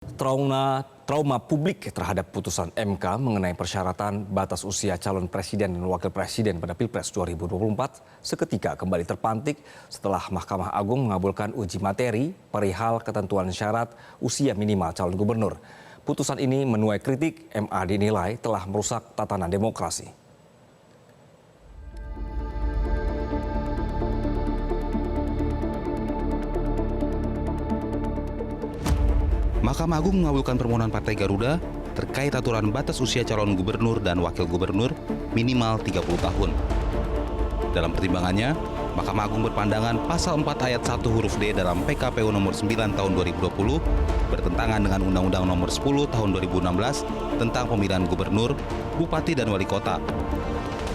Trauma publik terhadap putusan MK mengenai persyaratan batas usia calon presiden dan wakil presiden pada Pilpres 2024 seketika kembali terpantik setelah Mahkamah Agung mengabulkan uji materi perihal ketentuan syarat usia minimal calon gubernur. Putusan ini menuai kritik, MA dinilai telah merusak tatanan demokrasi. Mahkamah Agung mengabulkan permohonan Partai Garuda terkait aturan batas usia calon gubernur dan wakil gubernur minimal 30 tahun. Dalam pertimbangannya, Mahkamah Agung berpandangan pasal 4 ayat 1 huruf D dalam PKPU nomor 9 tahun 2020 bertentangan dengan Undang-Undang nomor 10 tahun 2016 tentang pemilihan gubernur, bupati, dan wali kota.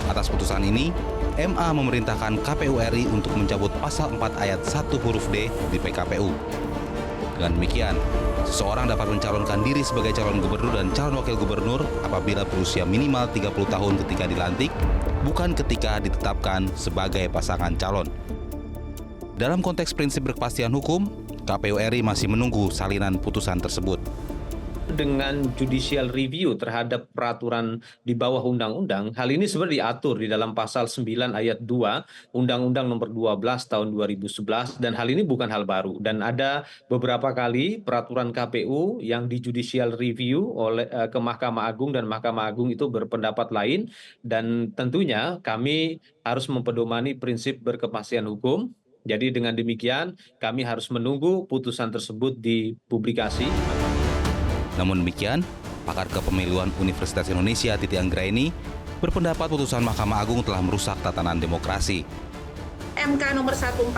Atas putusan ini, MA memerintahkan KPU RI untuk mencabut pasal 4 ayat 1 huruf D di PKPU. Dengan demikian, seseorang dapat mencalonkan diri sebagai calon gubernur dan calon wakil gubernur apabila berusia minimal 30 tahun ketika dilantik, bukan ketika ditetapkan sebagai pasangan calon. Dalam konteks prinsip berkepastian hukum, KPU RI masih menunggu salinan putusan tersebut. Dengan judicial review terhadap peraturan di bawah undang-undang, hal ini sebenarnya diatur di dalam pasal 9 ayat 2 Undang-Undang nomor 12 tahun 2011, dan hal ini bukan hal baru. Dan ada beberapa kali peraturan KPU yang di judicial review oleh ke Mahkamah Agung, dan Mahkamah Agung itu berpendapat lain, dan tentunya kami harus mempedomani prinsip berkepastian hukum. Jadi dengan demikian kami harus menunggu putusan tersebut dipublikasi. Namun demikian, pakar kepemiluan Universitas Indonesia Titi Anggraini berpendapat putusan Mahkamah Agung telah merusak tatanan demokrasi. MK nomor 141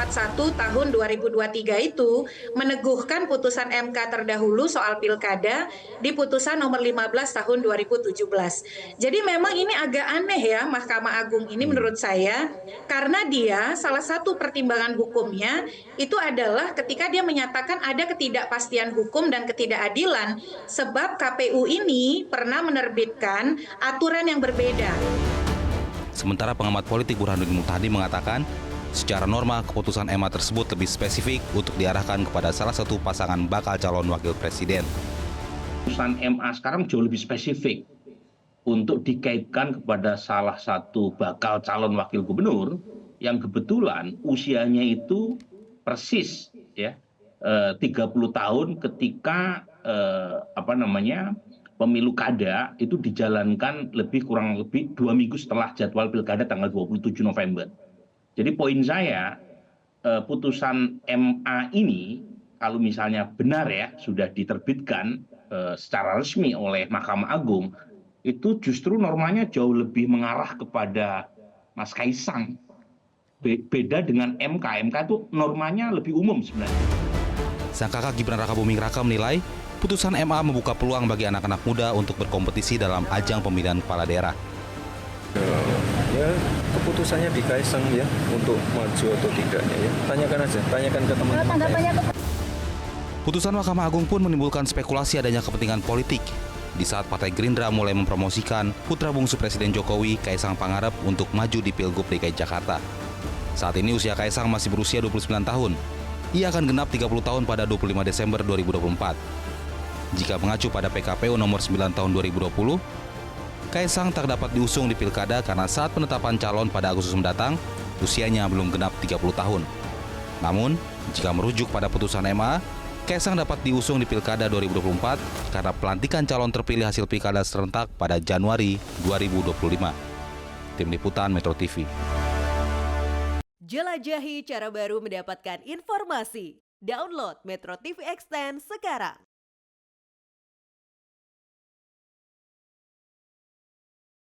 tahun 2023 itu meneguhkan putusan MK terdahulu soal pilkada di putusan nomor 15 tahun 2017. Jadi memang ini agak aneh ya Mahkamah Agung ini menurut saya, karena dia salah satu pertimbangan hukumnya itu adalah ketika dia menyatakan ada ketidakpastian hukum dan ketidakadilan sebab KPU ini pernah menerbitkan aturan yang berbeda. Sementara pengamat politik Burhanuddin Muhtadi mengatakan, secara norma, keputusan MA tersebut lebih spesifik untuk diarahkan kepada salah satu pasangan bakal calon wakil presiden. Putusan MA sekarang jauh lebih spesifik untuk dikaitkan kepada salah satu bakal calon wakil gubernur yang kebetulan usianya itu persis ya 30 tahun ketika pemilu kada itu dijalankan kurang lebih 2 minggu setelah jadwal pilkada tanggal 27 November. Jadi poin saya, putusan MA ini kalau misalnya benar ya sudah diterbitkan secara resmi oleh Mahkamah Agung, itu justru normanya jauh lebih mengarah kepada Mas Kaisang. Beda dengan MK. MK itu normanya lebih umum sebenarnya. Sang kakak Gibran Rakabuming Raka menilai putusan MA membuka peluang bagi anak-anak muda untuk berkompetisi dalam ajang pemilihan kepala daerah. Ya, keputusannya di Kaisang ya untuk maju atau tidaknya ya. Tanyakan aja, tanyakan ke teman-teman. Putusan Mahkamah Agung pun menimbulkan spekulasi adanya kepentingan politik di saat Partai Gerindra mulai mempromosikan putra bungsu Presiden Jokowi, Kaisang Pangarep, untuk maju di Pilgub DKI Jakarta. Saat ini usia Kaisang masih berusia 29 tahun. Ia akan genap 30 tahun pada 25 Desember 2024. Jika mengacu pada PKPU nomor 9 tahun 2020, Kaisang tak dapat diusung di pilkada karena saat penetapan calon pada Agustus mendatang, usianya belum genap 30 tahun. Namun, jika merujuk pada putusan MA, Kaisang dapat diusung di pilkada 2024 karena pelantikan calon terpilih hasil pilkada serentak pada Januari 2025. Tim Liputan Metro TV. Jelajahi cara baru mendapatkan informasi. Download Metro TV Extend sekarang.